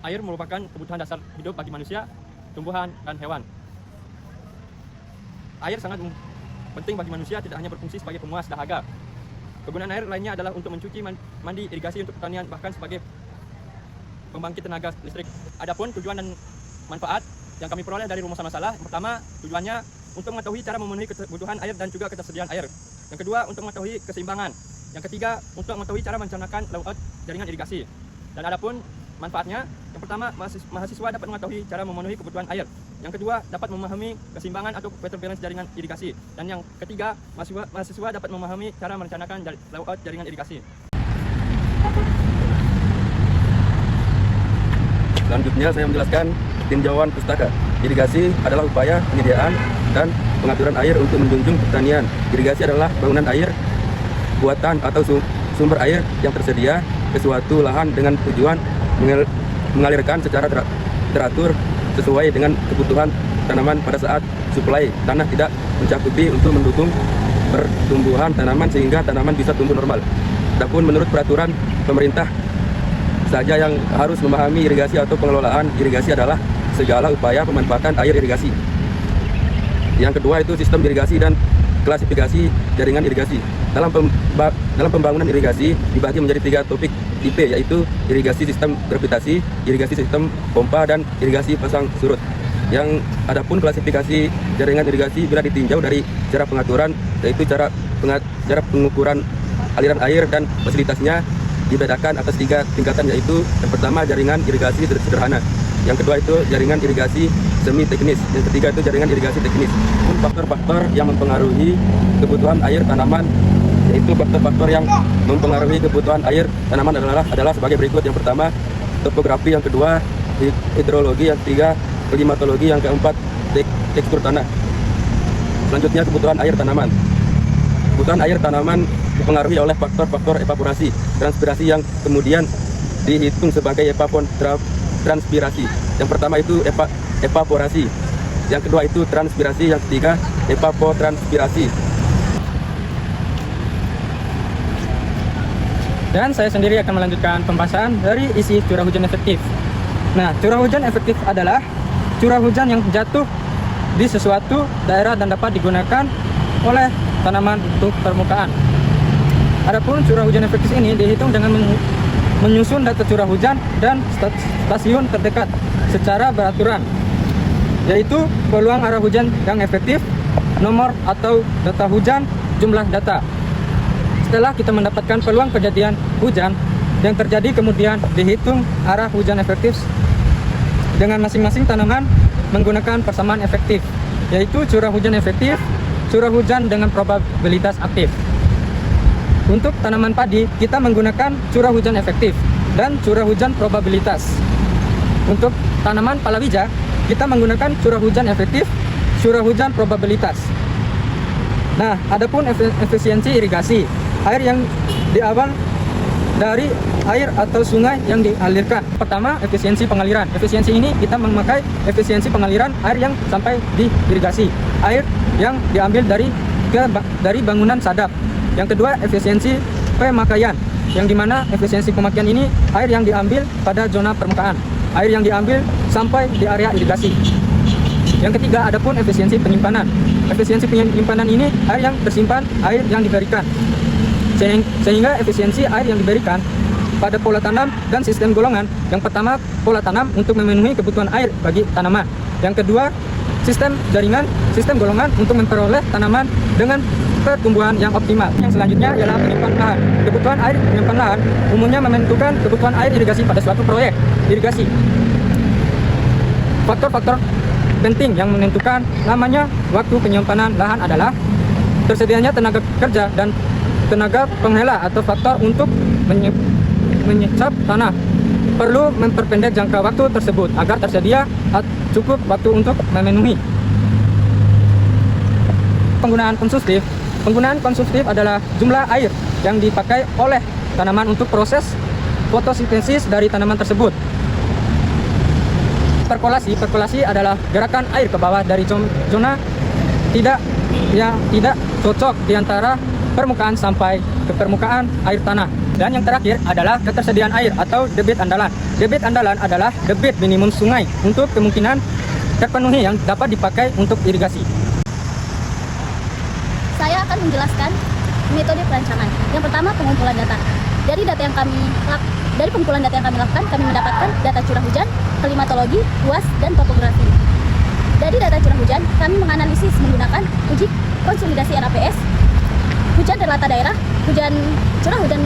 Air merupakan kebutuhan dasar hidup bagi manusia, tumbuhan, dan hewan. Air sangat penting bagi manusia, tidak hanya berfungsi sebagai pemuas dahaga. Kegunaan air lainnya adalah untuk mencuci, mandi, irigasi untuk pertanian, bahkan sebagai pembangkit tenaga listrik. Adapun tujuan dan manfaat yang kami peroleh dari rumusan masalah, pertama, tujuannya untuk mengetahui cara memenuhi kebutuhan air dan juga ketersediaan air. Yang kedua, untuk mengetahui keseimbangan. Yang ketiga, untuk mengetahui cara merencanakan layout jaringan irigasi. Dan adapun manfaatnya, yang pertama, mahasiswa dapat mengetahui cara memenuhi kebutuhan air. Yang kedua, dapat memahami keseimbangan atau weather balance jaringan irigasi. Dan yang ketiga, mahasiswa dapat memahami cara merencanakan layout jaringan irigasi. Selanjutnya saya menjelaskan tinjauan pustaka. Irigasi adalah upaya penyediaan dan pengaturan air untuk menjunjung pertanian. Irigasi adalah bangunan air buatan atau sumber air yang tersedia ke suatu lahan dengan tujuan mengalirkan secara teratur sesuai dengan kebutuhan tanaman pada saat suplai tanah tidak mencakupi untuk mendukung pertumbuhan tanaman sehingga tanaman bisa tumbuh normal. Adapun menurut peraturan pemerintah saja yang harus memahami irigasi atau pengelolaan irigasi adalah segala upaya pemanfaatan air irigasi. Yang kedua itu sistem irigasi dan klasifikasi jaringan irigasi. Dalam pembangunan irigasi dibagi menjadi 3 topik tipe, yaitu irigasi sistem gravitasi, irigasi sistem pompa, dan irigasi pasang surut. Yang adapun klasifikasi jaringan irigasi bila ditinjau dari cara pengaturan, yaitu cara pengukuran aliran air dan fasilitasnya dibedakan atas 3 tingkatan, yaitu yang pertama jaringan irigasi sederhana, yang kedua itu jaringan irigasi semi teknis, yang ketiga itu jaringan irigasi teknis. Faktor-faktor yang mempengaruhi kebutuhan air tanaman, yaitu faktor-faktor yang mempengaruhi kebutuhan air tanaman adalah sebagai berikut. Yang pertama topografi, yang kedua hidrologi, yang ketiga klimatologi, yang keempat tekstur tanah. Selanjutnya kebutuhan air tanaman. Kebutuhan air tanaman dipengaruhi oleh faktor-faktor evaporasi, transpirasi yang kemudian dihitung sebagai evapotranspirasi. Yang pertama itu evaporasi, yang kedua itu transpirasi, yang ketiga evapotranspirasi. Dan saya sendiri akan melanjutkan pembahasan dari isi curah hujan efektif. Nah, curah hujan efektif adalah curah hujan yang jatuh di sesuatu daerah dan dapat digunakan oleh tanaman untuk permukaan. Adapun curah hujan efektif ini dihitung dengan menyusun data curah hujan dan stasiun terdekat secara beraturan, yaitu peluang arah hujan yang efektif, nomor atau data hujan, jumlah data. Setelah kita mendapatkan peluang kejadian hujan yang terjadi, kemudian dihitung arah hujan efektif dengan masing-masing tanaman menggunakan persamaan efektif, yaitu curah hujan efektif, curah hujan dengan probabilitas aktif. Untuk tanaman padi, kita menggunakan curah hujan efektif dan curah hujan probabilitas. Untuk tanaman palawija, kita menggunakan curah hujan efektif, curah hujan probabilitas. Nah, adapun efisiensi irigasi, air yang diambil dari air atau sungai yang dialirkan. Pertama, efisiensi pengaliran. Efisiensi ini kita memakai efisiensi pengaliran air yang sampai di irigasi, air yang diambil dari bangunan sadap. Yang kedua, efisiensi pemakaian, yang dimana efisiensi pemakaian ini air yang diambil pada zona permukaan, air yang diambil sampai di area irigasi. Yang ketiga, adapun efisiensi penyimpanan. Efisiensi penyimpanan ini air yang tersimpan, air yang diberikan, sehingga efisiensi air yang diberikan pada pola tanam dan sistem golongan. Yang pertama, pola tanam untuk memenuhi kebutuhan air bagi tanaman. Yang kedua, sistem jaringan, sistem golongan untuk memperoleh tanaman dengan pertumbuhan yang optimal. Yang selanjutnya ialah penyimpan lahan. Kebutuhan air penyimpan lahan umumnya menentukan kebutuhan air irigasi pada suatu proyek irigasi. Faktor-faktor penting yang menentukan namanya waktu penyimpanan lahan adalah tersedianya tenaga kerja dan tenaga penghela atau faktor untuk menyesap tanah. Perlu memperpendek jangka waktu tersebut agar tersedia cukup waktu untuk memenuhi. Penggunaan konsumtif adalah jumlah air yang dipakai oleh tanaman untuk proses fotosintesis dari tanaman tersebut. Perkolasi adalah gerakan air ke bawah dari zona tidak cocok di antara permukaan sampai ke permukaan air tanah. Dan yang terakhir adalah ketersediaan air atau debit andalan. Debit andalan adalah debit minimum sungai untuk kemungkinan terpenuhi yang dapat dipakai untuk irigasi. Saya akan menjelaskan metode perancangan. Yang pertama, pengumpulan data. Dari pengumpulan data yang kami lakukan, kami mendapatkan data curah hujan, klimatologi, UAS, dan topografi. Dari data curah hujan, kami menganalisis menggunakan uji konsolidasi RAPS, hujan rata daerah, curah hujan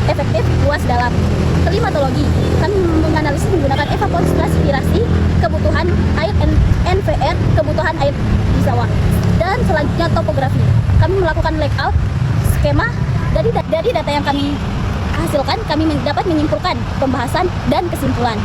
efektif, luas dalam. Klimatologi, kami menganalisis menggunakan evapotranspirasi, kebutuhan air NVR, kebutuhan air di sawah. Dan selanjutnya topografi, kami melakukan layout skema. Dari data yang kami hasilkan, kami dapat menyimpulkan pembahasan dan kesimpulan.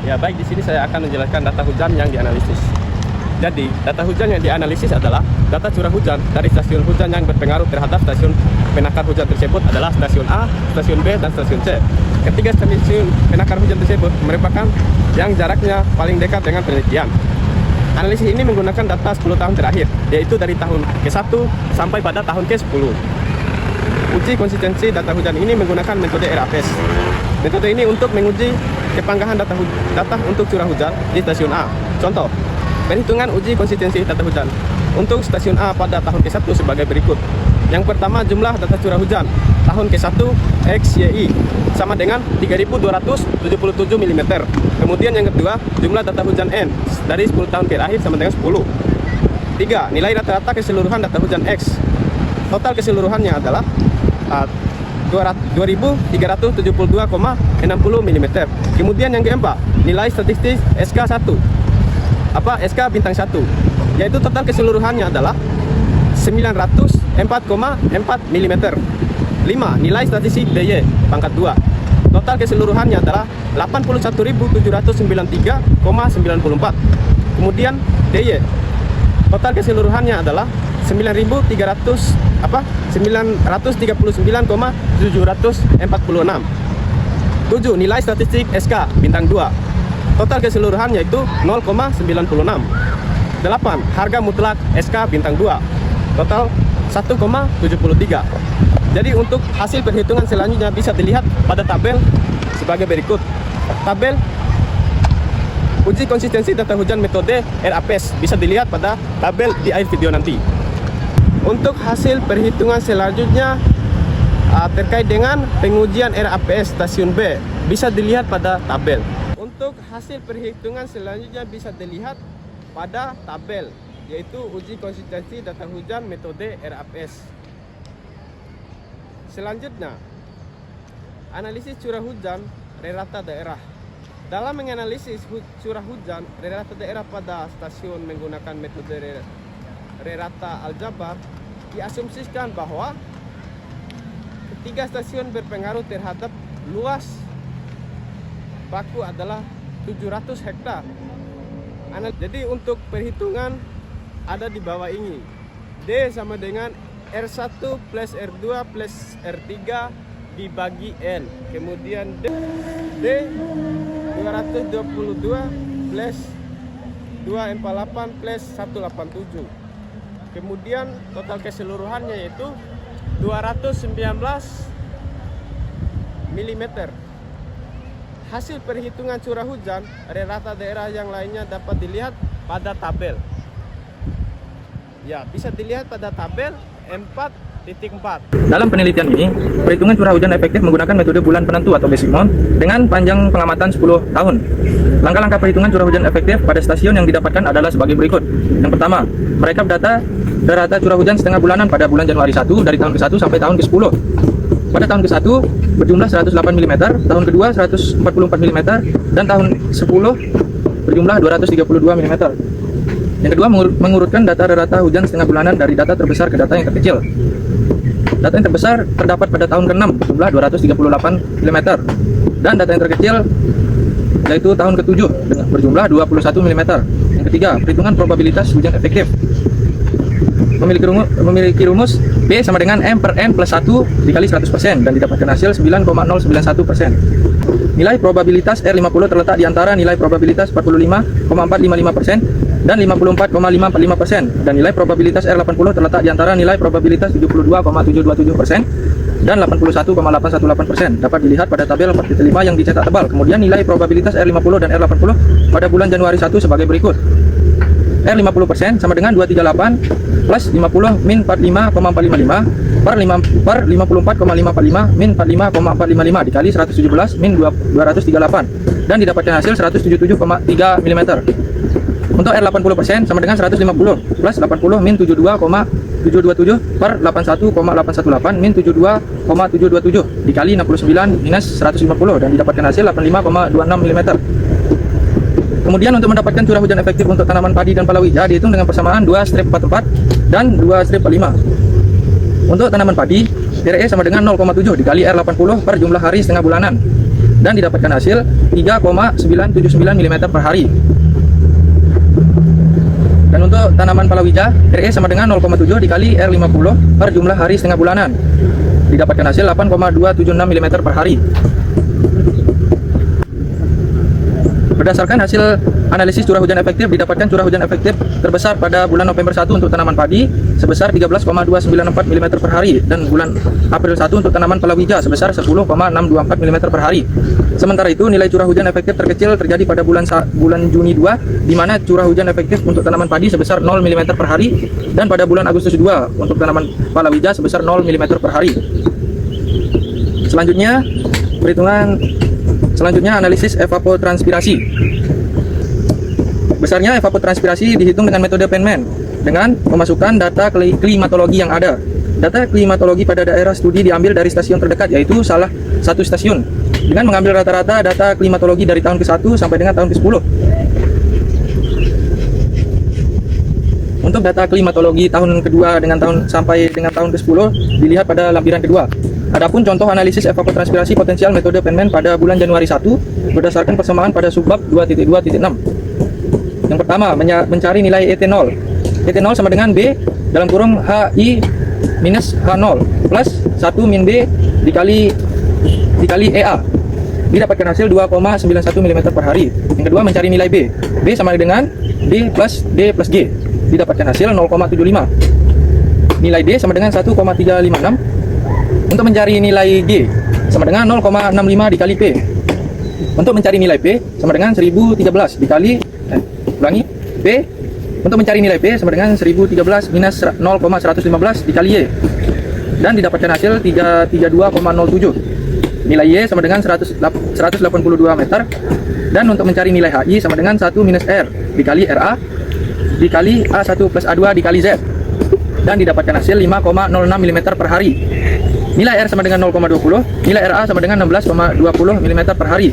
Ya baik, di sini saya akan menjelaskan data hujan yang dianalisis. Jadi, data hujan yang dianalisis adalah data curah hujan dari stasiun hujan yang berpengaruh terhadap stasiun penakar hujan tersebut adalah stasiun A, stasiun B, dan stasiun C. Ketiga stasiun penakar hujan tersebut merupakan yang jaraknya paling dekat dengan penelitian. Analisis ini menggunakan data 10 tahun terakhir, yaitu dari tahun ke-1 sampai pada tahun ke-10. Uji konsistensi data hujan ini menggunakan metode RAPS. Metode ini untuk menguji kepanggahan data untuk curah hujan di stasiun A. Contoh, perhitungan uji konsistensi data hujan untuk stasiun A pada tahun ke-1 sebagai berikut. Yang pertama, jumlah data curah hujan tahun ke-1 X, Y, I sama dengan 3.277 mm. Kemudian yang kedua, jumlah data hujan N dari 10 tahun terakhir sama dengan 10. 3. Nilai rata-rata keseluruhan data hujan X. Total keseluruhannya adalah 2.372,60 mm. Kemudian yang keempat, nilai statistik SK1 SK bintang 1, yaitu total keseluruhannya adalah 904,4 mm. 5. Nilai statistik DY pangkat 2, total keseluruhannya adalah 81.793,94. Kemudian DY, total keseluruhannya adalah 939,746. 7. Nilai statistik SK bintang 2, total keseluruhan yaitu 0,96. 8. Harga mutlak SK bintang 2, total 1,73. Jadi untuk hasil perhitungan selanjutnya bisa dilihat pada tabel sebagai berikut. Tabel uji konsistensi data hujan metode RAPS bisa dilihat pada tabel di akhir video nanti. Untuk hasil perhitungan selanjutnya terkait dengan pengujian RAPS stasiun B bisa dilihat pada tabel. Untuk hasil perhitungan selanjutnya bisa dilihat pada tabel, yaitu uji konsistensi data hujan metode RAPS. Selanjutnya, analisis curah hujan rata daerah. Dalam menganalisis curah hujan rata daerah pada stasiun menggunakan metode rata aljabar, diasumsikan bahwa ketiga stasiun berpengaruh terhadap luas baku adalah 700 hektar. Jadi untuk perhitungan ada di bawah ini. D sama dengan R1 plus R2 plus R3 dibagi N. Kemudian D 222 plus 248 plus 187. Kemudian total keseluruhannya yaitu 219 mm. Hasil perhitungan curah hujan rata daerah yang lainnya dapat dilihat pada tabel. Ya, bisa dilihat pada tabel 4.4. Dalam penelitian ini, perhitungan curah hujan efektif menggunakan metode bulan penentu atau basic month dengan panjang pengamatan 10 tahun. Langkah-langkah perhitungan curah hujan efektif pada stasiun yang didapatkan adalah sebagai berikut. Yang pertama, merekap data rata curah hujan setengah bulanan pada bulan Januari 1 dari tahun ke-1 sampai tahun ke-10. Pada tahun ke-1 berjumlah 108 mm, tahun kedua 144 mm, dan tahun 10 berjumlah 232 mm. Yang kedua, mengurutkan data rata hujan setengah bulanan dari data terbesar ke data yang terkecil. Data yang terbesar terdapat pada tahun ke-6 berjumlah 238 mm, dan data yang terkecil yaitu tahun ke-7 berjumlah 21 mm. Yang ketiga, perhitungan probabilitas hujan efektif. memiliki rumus B sama dengan M per N plus 1 dikali 100% dan didapatkan hasil 9,091%. Nilai probabilitas R50 terletak di antara nilai probabilitas 45,455% dan 54,545% dan nilai probabilitas R80 terletak di antara nilai probabilitas 72,727% dan 81,818%. Dapat dilihat pada tabel 4.5 yang dicetak tebal. Kemudian nilai probabilitas R50 dan R80 pada bulan Januari 1 sebagai berikut. R50% sama dengan 238 plus 50 min 45,455 per 54,545 min 45,455 dikali 117 min 238 dan didapatkan hasil 177,3 mm. Untuk R80% sama dengan 150 plus 80 min 72,727 per 81,818 min 72,727 dikali 69 minus 150 dan didapatkan hasil 85,26 mm. Kemudian untuk mendapatkan curah hujan efektif untuk tanaman padi dan palawija dihitung dengan persamaan 2 strip 44 dan 2 strip 45. Untuk tanaman padi, RE sama dengan 0,7 dikali R80 per jumlah hari setengah bulanan dan didapatkan hasil 3,979 mm per hari. Dan untuk tanaman palawija, RE sama dengan 0,7 dikali R50 per jumlah hari setengah bulanan didapatkan hasil 8,276 mm per hari. Berdasarkan hasil analisis curah hujan efektif, didapatkan curah hujan efektif terbesar pada bulan November 1 untuk tanaman padi sebesar 13,294 mm per hari dan bulan April 1 untuk tanaman palawija sebesar 10,624 mm per hari. Sementara itu, nilai curah hujan efektif terkecil terjadi pada bulan Juni 2 di mana curah hujan efektif untuk tanaman padi sebesar 0 mm per hari dan pada bulan Agustus 2 untuk tanaman palawija sebesar 0 mm per hari. Selanjutnya analisis evapotranspirasi. Besarnya evapotranspirasi dihitung dengan metode Penman dengan memasukkan data klimatologi yang ada. Data klimatologi pada daerah studi diambil dari stasiun terdekat yaitu salah satu stasiun dengan mengambil rata-rata data klimatologi dari tahun ke-1 sampai dengan tahun ke-10. Untuk data klimatologi tahun kedua sampai dengan tahun ke-10 dilihat pada lampiran kedua. Adapun contoh analisis evapotranspirasi potensial metode Penman pada bulan Januari 1 berdasarkan persamaan pada subbab 2.2.6. Yang pertama, mencari nilai etanol. Etanol sama dengan B dalam kurung HI minus H0 plus 1 min B dikali EA. Didapatkan hasil 2,91 mm per hari. Yang kedua, mencari nilai B. B sama dengan D plus G. Didapatkan hasil 0,75. Nilai D sama dengan 1,356. Untuk mencari nilai G sama dengan 0,65 dikali P. Untuk mencari nilai P sama dengan 1013 dikali P. Untuk mencari nilai P sama dengan 1013 minus 0,115 dikali Y. Dan didapatkan hasil 332,07. Nilai Y sama dengan 182 meter. Dan untuk mencari nilai HI sama dengan 1 minus R dikali RA dikali A1 plus A2 dikali Z. Dan didapatkan hasil 5,06 mm per hari. Nilai R sama dengan 0,20, nilai RA sama dengan 16,20 mm per hari,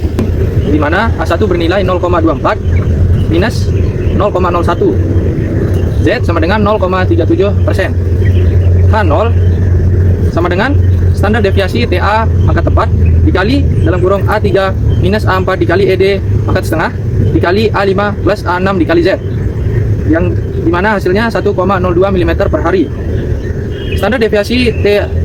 di mana A1 bernilai 0,24 minus 0,01, Z sama dengan 0,37%, H0 sama dengan standar deviasi TA pangkat 4 dikali dalam kurung A3 minus A4 dikali ED pangkat setengah dikali A5 plus A6 dikali Z, yang dimana hasilnya 1,02 mm per hari. Standar deviasi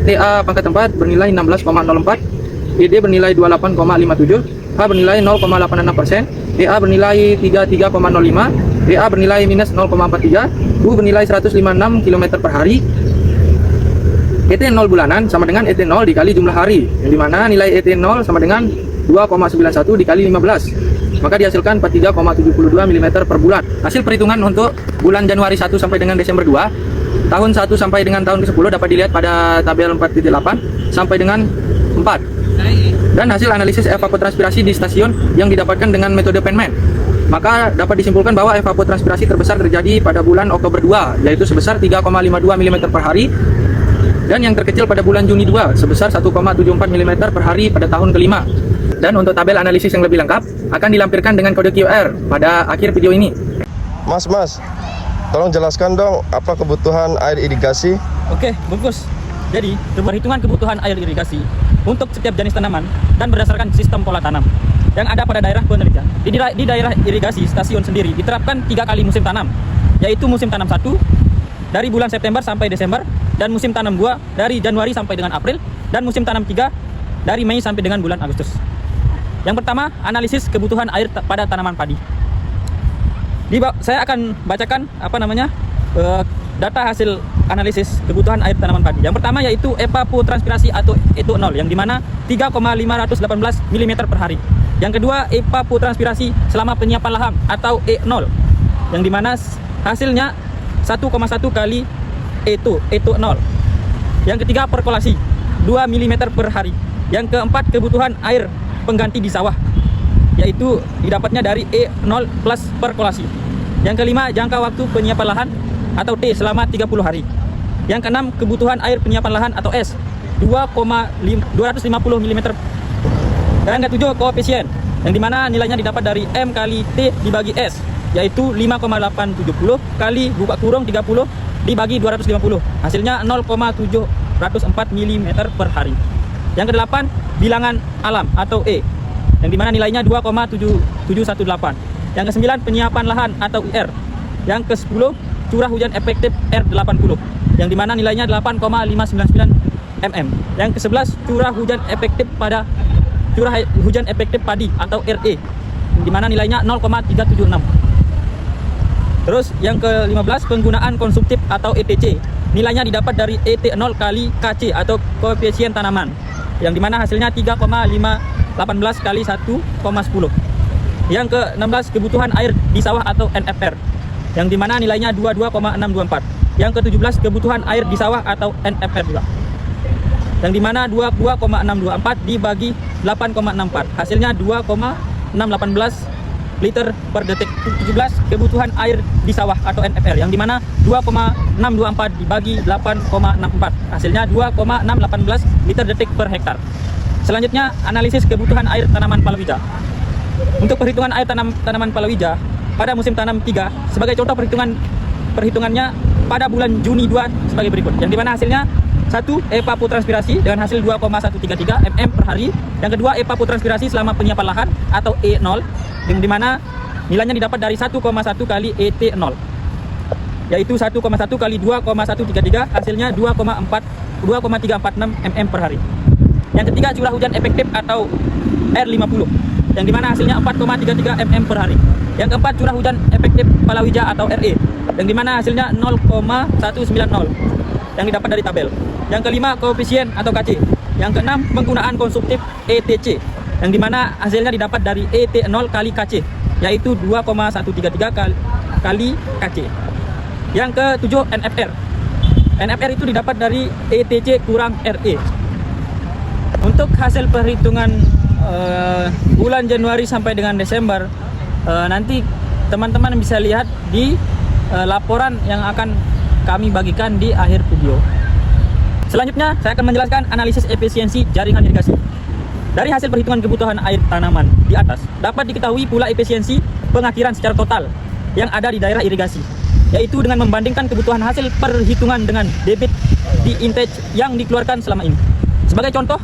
TA pangkat 4 bernilai 16,04, ED bernilai 28,57, H bernilai 0,86%, EA bernilai 33,05, EA bernilai minus 0,43, U bernilai 156 km per hari. ET0 bulanan sama dengan ET0 dikali jumlah hari, yang dimana nilai ET0 sama dengan 2,91 dikali 15, maka dihasilkan 43,72 mm per bulan. Hasil perhitungan untuk bulan Januari 1 sampai dengan Desember 2 tahun 1 sampai dengan tahun ke-10 dapat dilihat pada tabel 4.8 sampai dengan 4. Dan hasil analisis evapotranspirasi di stasiun yang didapatkan dengan metode Penman. Maka dapat disimpulkan bahwa evapotranspirasi terbesar terjadi pada bulan Oktober 2 yaitu sebesar 3,52 mm per hari, dan yang terkecil pada bulan Juni 2 sebesar 1,74 mm per hari pada tahun kelima. Dan untuk tabel analisis yang lebih lengkap akan dilampirkan dengan kode QR pada akhir video ini. Mas, tolong jelaskan dong apa kebutuhan air irigasi. Oke, bagus. Jadi, perhitungan kebutuhan air irigasi untuk setiap jenis tanaman dan berdasarkan sistem pola tanam yang ada pada daerah penelitian. Di daerah irigasi stasiun sendiri diterapkan 3 kali musim tanam, yaitu musim tanam 1, dari bulan September sampai Desember, dan musim tanam 2 dari Januari sampai dengan April, dan musim tanam 3 dari Mei sampai dengan bulan Agustus. Yang pertama, analisis kebutuhan air pada tanaman padi. Saya akan bacakan data hasil analisis kebutuhan air tanaman padi. Yang pertama yaitu evapotranspirasi atau E0, yang dimana 3,518 mm per hari. Yang kedua, evapotranspirasi selama penyiapan lahan atau E0, yang dimana hasilnya 1,1 kali E0. Yang ketiga, perkolasi 2 mm per hari. Yang keempat, kebutuhan air pengganti di sawah, yaitu didapatnya dari E0 plus perkolasi. Yang kelima, jangka waktu penyiapan lahan atau T selama 30 hari. Yang keenam, kebutuhan air penyiapan lahan atau S 250 mm. Dan yang ketujuh, koefisien, yang dimana nilainya didapat dari M kali T dibagi S, yaitu 5,870 kali buka kurung 30 dibagi 250, hasilnya 0,704 mm per hari. Yang kedelapan, bilangan alam atau E, yang dimana nilainya 2,7718. Yang kesembilan, penyiapan lahan atau IR. Yang ke-10, curah hujan efektif R80, yang dimana nilainya 8,599 mm. Yang ke-11, curah hujan efektif padi atau RE, yang dimana nilainya 0,376. Terus yang ke-15, penggunaan konsumtif atau ETC, nilainya didapat dari ET0 kali KC atau koefisien tanaman, yang dimana hasilnya 3,518 kali 1,10. Yang ke-16, kebutuhan air di sawah atau NFR, yang dimana nilainya 22,624. Yang ke-17, kebutuhan air di sawah atau NFR juga, yang dimana 22,624 dibagi 8,64, hasilnya 2,618 liter per detik. 17, kebutuhan air di sawah atau NFR, yang dimana 2,624 dibagi 8,64, hasilnya 2,618 liter detik per hektar. Selanjutnya, analisis kebutuhan air tanaman palawija. Untuk perhitungan air tanaman palawija pada musim tanam 3, sebagai contoh perhitungannya pada bulan Juni 2 sebagai berikut, yang dimana hasilnya 1, evapotranspirasi dengan hasil 2,133 mm per hari. Yang kedua, evapotranspirasi selama penyiapan lahan atau E0, yang dimana nilainya didapat dari 1,1 kali ET0, yaitu 1,1 kali 2,133, hasilnya 2,346 mm per hari. Yang ketiga, curah hujan efektif atau R50, yang dimana hasilnya 4,33 mm per hari. Yang keempat, curah hujan efektif palawija atau RE, yang dimana hasilnya 0,190 yang didapat dari tabel. Yang kelima, koefisien atau KC. Yang keenam, penggunaan konsumtif ETC, yang dimana hasilnya didapat dari ET0 kali KC, yaitu 2,133 kali KC. Yang ketujuh, NFR. NFR itu didapat dari ETC kurang RE. Untuk hasil perhitungan bulan Januari sampai dengan Desember, nanti teman-teman bisa lihat di laporan yang akan kami bagikan di akhir video. Selanjutnya, saya akan menjelaskan analisis efisiensi jaringan irigasi. Dari hasil perhitungan kebutuhan air tanaman di atas, dapat diketahui pula efisiensi pengakhiran secara total yang ada di daerah irigasi, yaitu dengan membandingkan kebutuhan hasil perhitungan dengan debit di intake yang dikeluarkan selama ini. Sebagai contoh,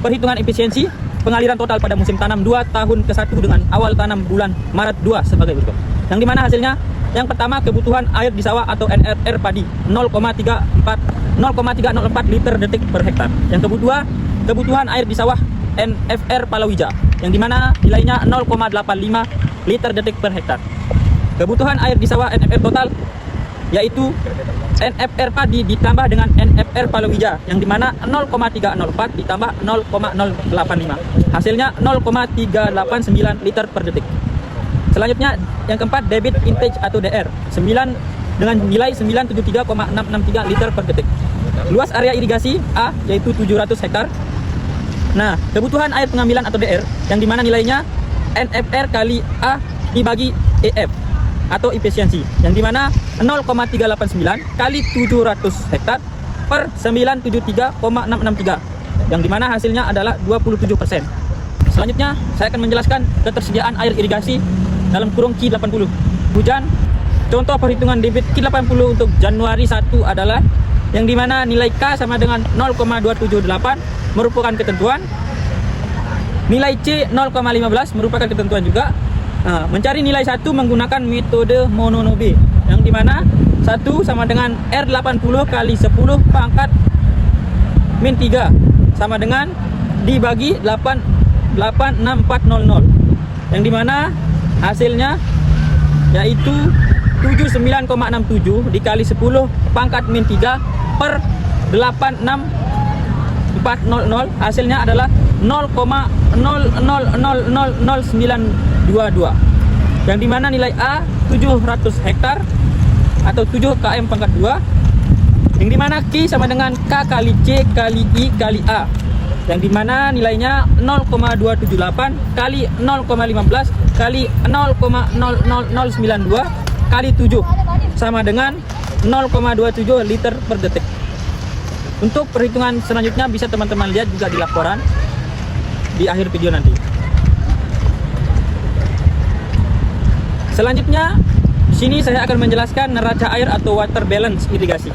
perhitungan efisiensi pengaliran total pada musim tanam 2 tahun ke-1 dengan awal tanam bulan Maret 2 sebagai berikut. Yang dimana hasilnya, yang pertama, kebutuhan air di sawah atau NFR padi 0,304 liter detik per hektar. Yang kedua, kebutuhan air di sawah NFR palawija, yang dimana nilainya 0,85 liter detik per hektar. Kebutuhan air di sawah NFR total yaitu NFR padi ditambah dengan NFR palawija, yang dimana 0,304 ditambah 0,085, hasilnya 0,389 liter per detik. Selanjutnya, yang keempat, debit intake atau DR 9 dengan nilai 973,663 liter per detik. Luas area irigasi A yaitu 700 hektar. Nah, kebutuhan air pengambilan atau DR, yang dimana nilainya NFR kali A dibagi EF atau efisiensi, yang dimana 0,389 kali 700 hektar per 973,663, yang dimana hasilnya adalah 27%. Selanjutnya, saya akan menjelaskan ketersediaan air irigasi dalam kurung Q80. Hujan, contoh perhitungan debit Q80 untuk Januari 1 adalah yang dimana nilai K sama dengan 0,278 merupakan ketentuan, nilai C 0,15 merupakan ketentuan juga. Nah, mencari nilai 1 menggunakan metode Mononobe, yang dimana 1 sama dengan R80 kali 10 pangkat min 3 sama dengan dibagi 88400, yang dimana hasilnya yaitu 79,67 dikali 10 pangkat min 3 per 86400, hasilnya adalah 0,0000922, yang dimana nilai A 700 hektar atau 7 km pangkat 2, yang dimana Q sama dengan K kali C kali I kali A, yang dimana nilainya 0,278 kali 0,15 kali 0,00092 kali 7 sama dengan 0,27 liter per detik. Untuk perhitungan selanjutnya bisa teman-teman lihat juga di laporan di akhir video nanti. Selanjutnya di sini saya akan menjelaskan neraca air atau water balance irigasi.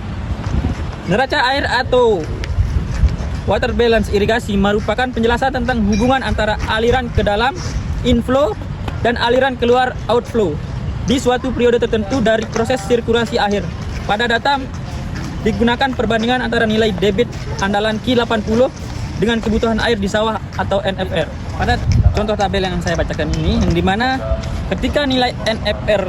Neraca air atau water balance irigasi merupakan penjelasan tentang hubungan antara aliran ke dalam inflow dan aliran keluar outflow di suatu periode tertentu dari proses sirkulasi air. Pada data digunakan perbandingan antara nilai debit andalan Q80 dengan kebutuhan air di sawah atau NFR. Pada contoh tabel yang saya bacakan ini, yang dimana ketika nilai NFR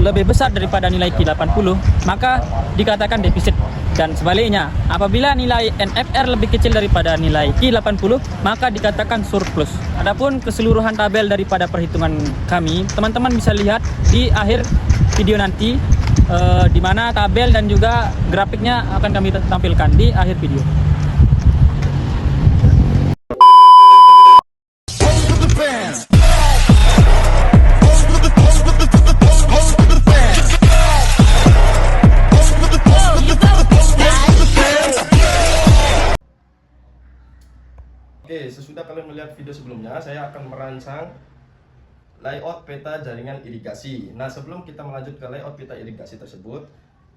lebih besar daripada nilai Q80, maka dikatakan defisit. Dan sebaliknya, apabila nilai NFR lebih kecil daripada nilai Q80, maka dikatakan surplus. Adapun keseluruhan tabel daripada perhitungan kami, teman-teman bisa lihat di akhir video nanti, di mana tabel dan juga grafiknya akan kami tampilkan di akhir video. Oke, sesudah kalian melihat video sebelumnya, saya akan merancang layout peta jaringan irigasi. Nah, sebelum kita melanjut ke layout peta irigasi tersebut,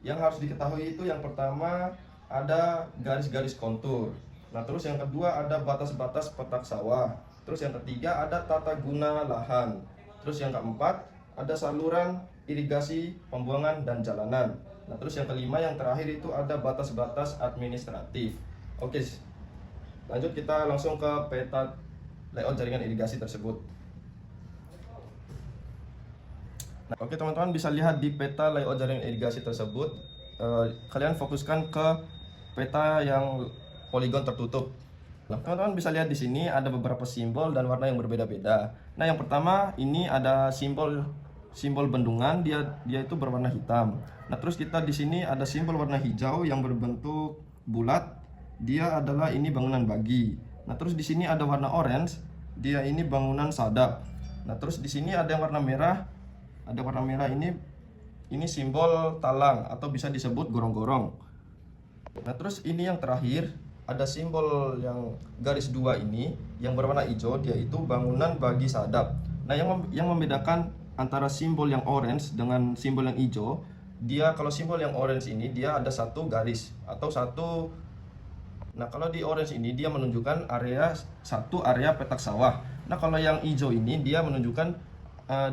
yang harus diketahui itu yang pertama ada garis-garis kontur. Nah, terus yang kedua ada batas-batas petak sawah. Terus yang ketiga ada tata guna lahan. Terus yang keempat ada saluran irigasi, pembuangan dan jalanan. Nah, terus yang kelima yang terakhir itu ada batas-batas administratif. Oke, lanjut kita langsung ke peta layout jaringan irigasi tersebut. Nah, oke teman-teman bisa lihat di peta layout jaringan irigasi tersebut, kalian fokuskan ke peta yang poligon tertutup. Nah, teman-teman bisa lihat di sini ada beberapa simbol dan warna yang berbeda-beda. Nah, yang pertama ini ada simbol bendungan, dia itu berwarna hitam. Nah, terus kita di sini ada simbol warna hijau yang berbentuk bulat. Dia adalah ini bangunan bagi. Nah, terus di sini ada warna orange, dia ini bangunan sadap. Nah, terus di sini ada yang warna merah. Ada warna merah ini simbol talang atau bisa disebut gorong-gorong. Nah, terus ini yang terakhir ada simbol yang garis 2 ini yang berwarna hijau, dia itu bangunan bagi sadap. Nah, yang membedakan antara simbol yang orange dengan simbol yang hijau, dia kalau simbol yang orange ini dia ada satu garis atau satu. Nah, kalau di orange ini dia menunjukkan satu area petak sawah. Nah, kalau yang hijau ini dia menunjukkan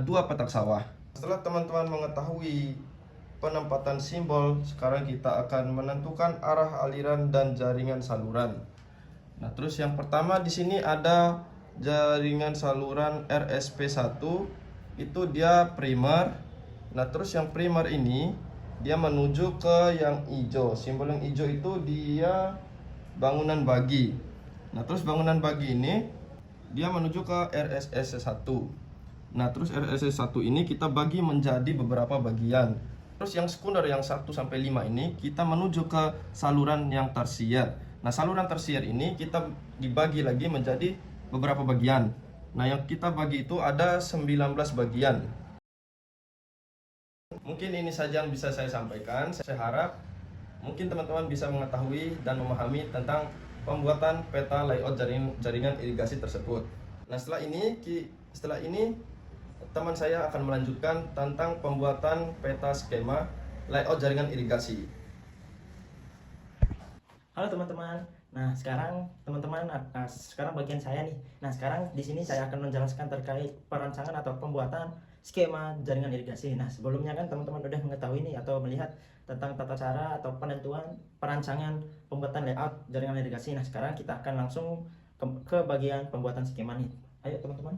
2 petak sawah. Setelah teman-teman mengetahui penempatan simbol, sekarang kita akan menentukan arah aliran dan jaringan saluran. Nah, terus yang pertama di sini ada jaringan saluran RSP1, itu dia primer. Nah, terus yang primer ini dia menuju ke yang hijau. Simbol yang hijau itu dia bangunan bagi. Nah, terus bangunan bagi ini dia menuju ke RSS1. Nah, terus RSS1 ini kita bagi menjadi beberapa bagian. Terus yang sekunder yang 1 sampai 5 ini kita menuju ke saluran yang tersier. Nah, saluran tersier ini kita dibagi lagi menjadi beberapa bagian. Nah, yang kita bagi itu ada 19 bagian. Mungkin ini saja yang bisa saya sampaikan. Saya harap mungkin teman-teman bisa mengetahui dan memahami tentang pembuatan peta layout jaringan irigasi tersebut. Nah, setelah ini teman saya akan melanjutkan tentang pembuatan peta skema layout jaringan irigasi. Halo teman-teman. Nah, sekarang sekarang bagian saya nih. Nah, sekarang di sini saya akan menjelaskan terkait perancangan atau pembuatan skema jaringan irigasi. Nah, sebelumnya kan teman-teman udah mengetahui nih atau melihat tentang tata cara atau penentuan perancangan pembuatan layout jaringan irigasi. Nah, sekarang kita akan langsung ke bagian pembuatan skema nih. Ayo teman-teman.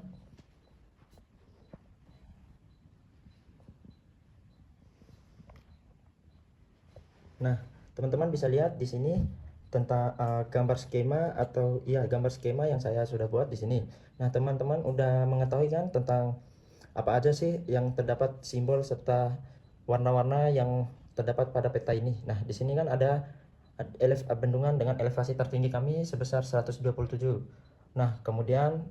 Nah, teman-teman bisa lihat di sini tentang gambar skema atau gambar skema yang saya sudah buat di sini. Nah, teman-teman udah mengetahui kan tentang apa aja sih yang terdapat simbol serta warna-warna yang terdapat pada peta ini. Nah, di sini kan ada bendungan dengan elevasi tertinggi kami sebesar 127. Nah, kemudian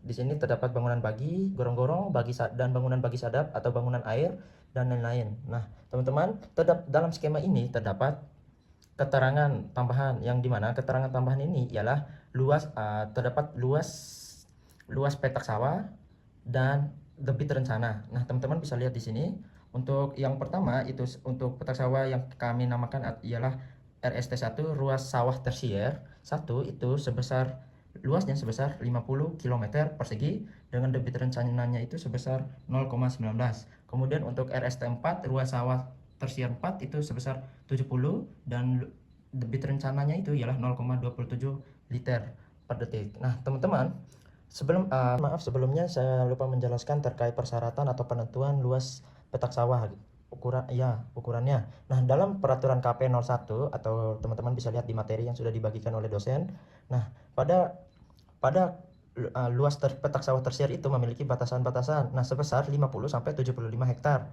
di sini terdapat bangunan bagi, gorong-gorong, dan bangunan bagi sadap atau bangunan air dan lain-lain. Nah, teman-teman, dalam skema ini terdapat keterangan tambahan yang dimana keterangan tambahan ini ialah terdapat luas petak sawah dan debit rencana. Nah, teman-teman bisa lihat di sini. Untuk yang pertama itu untuk petak sawah yang kami namakan ialah RST1 ruas sawah tersier 1 itu luasnya sebesar 50 km persegi dengan debit rencananya itu sebesar 0,19. Kemudian untuk RST4 ruas sawah tersier 4 itu sebesar 70 dan debit rencananya itu ialah 0,27 liter per detik. Nah, teman-teman, sebelumnya saya lupa menjelaskan terkait persyaratan atau penentuan luas petak sawah ukurannya. Nah, dalam peraturan KP 01 atau teman-teman bisa lihat di materi yang sudah dibagikan oleh dosen. Nah, pada luas petak sawah tersier itu memiliki batasan-batasan. Nah, sebesar 50 sampai 75 hektar.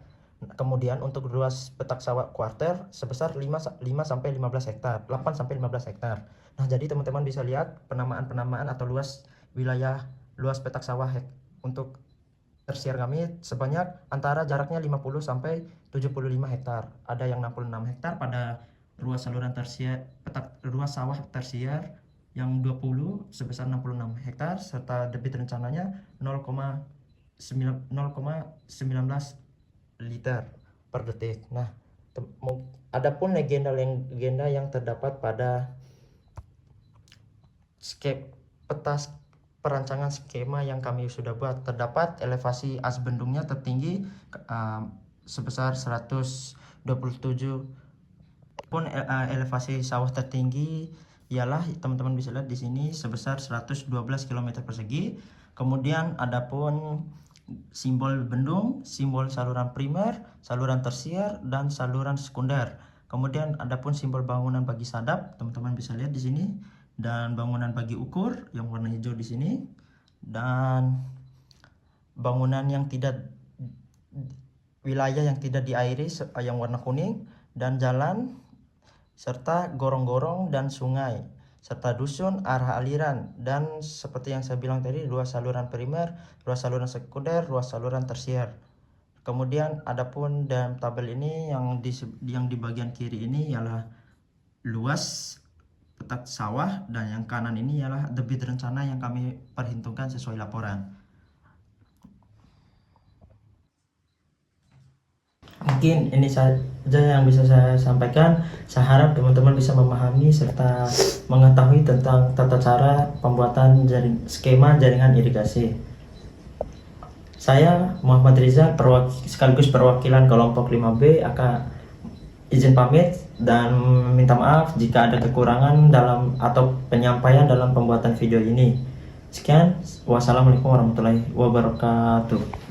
Kemudian untuk luas petak sawah kuarter sebesar 5 sampai 15 hektar, 8 sampai 15 hektar. Nah, jadi teman-teman bisa lihat penamaan atau luas petak sawah untuk tersier kami sebanyak antara jaraknya 50 sampai 75 hektar. Ada yang 66 hektar pada ruas sawah tersier yang 20 sebesar 66 hektar serta debit rencananya 0,19 liter per detik. Nah, adapun legenda yang terdapat pada perancangan skema yang kami sudah buat, terdapat elevasi as bendungnya tertinggi sebesar 127. Pun elevasi sawah tertinggi ialah teman-teman bisa lihat di sini sebesar 112 km persegi. Kemudian adapun simbol bendung, simbol saluran primer, saluran tersier dan saluran sekunder. Kemudian adapun simbol bangunan bagi sadap, teman-teman bisa lihat di sini, dan bangunan bagi ukur yang warna hijau di sini, dan bangunan wilayah yang tidak diairi yang warna kuning, dan jalan serta gorong-gorong dan sungai serta dusun arah aliran, dan seperti yang saya bilang tadi, luas saluran primer, luas saluran sekunder, luas saluran tersier. Kemudian adapun dalam tabel ini yang di bagian kiri ini ialah luas petak sawah, dan yang kanan ini ialah debit rencana yang kami perhitungkan sesuai laporan. Mungkin ini saja yang bisa saya sampaikan. Saya harap teman-teman bisa memahami serta mengetahui tentang tata cara pembuatan skema jaringan irigasi. Saya Muhammad Rizal sekaligus perwakilan kelompok 5B akan izin pamit dan minta maaf jika ada kekurangan atau penyampaian dalam pembuatan video ini. Sekian, wassalamualaikum warahmatullahi wabarakatuh.